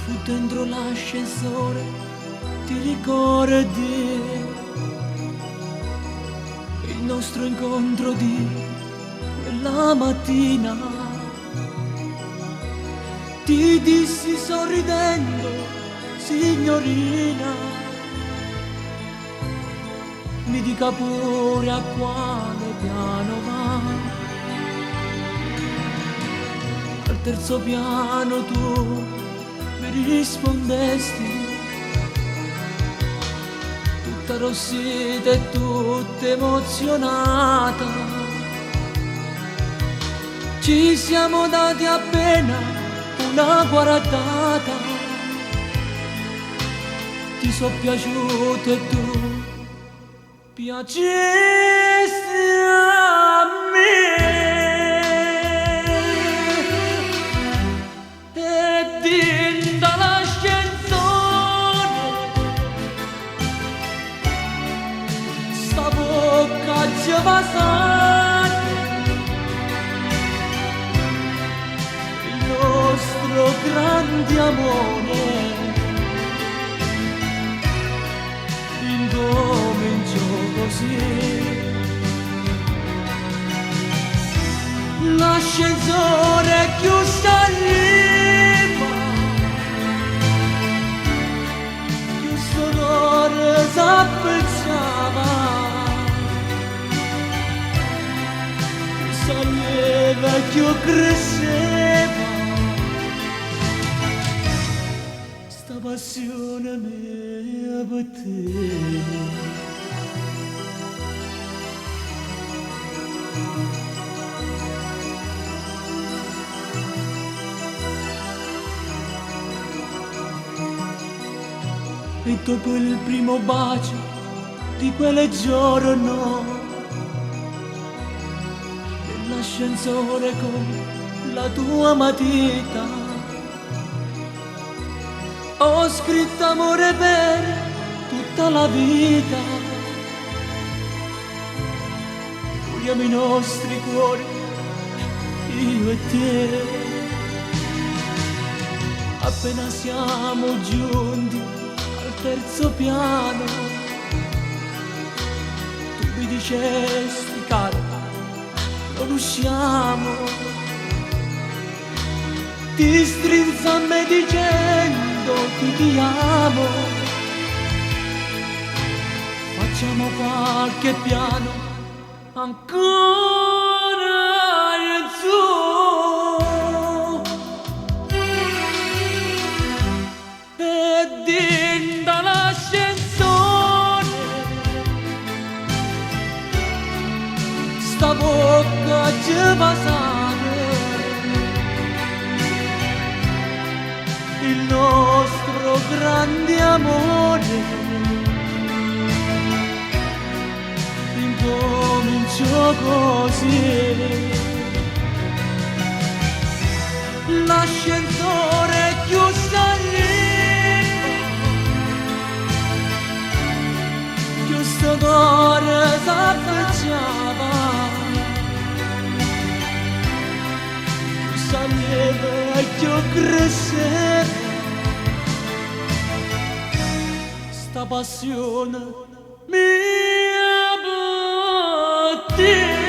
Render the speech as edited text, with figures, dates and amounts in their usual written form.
Fu dentro l'ascensore, ti ricordi il nostro incontro di quella mattina? Ti dissi sorridendo, signorina, mi dica pure a quale piano va. Al terzo piano tu mi rispondesti, tutta rossita e tutta emozionata. Ci siamo dati appena una guardata, ti so piaciuto e tu piacesti a me. Il nostro grande amore incominciò così. L'ascensore chiuso arriva, chiuso l'ora s'appezzava, saliva che cresceva, sta passione mia per te. E dopo il primo bacio di quel giorno, l'ascensore con la tua matita, ho scritto amore per tutta la vita. Uniamo i nostri cuori, io e te. Appena siamo giunti al terzo piano, tu mi dicesti caro, non usciamo. Ti strinse a me dicendo ti amo. Facciamo qualche piano ancora in su, e din dall'ascensore sta bocca ci passare, il nostro grande amore incominciò così. L'ascensore chiuso arriva, chiuso d'ora s'affacciava, saliva che cresceva, sta passione mia per te.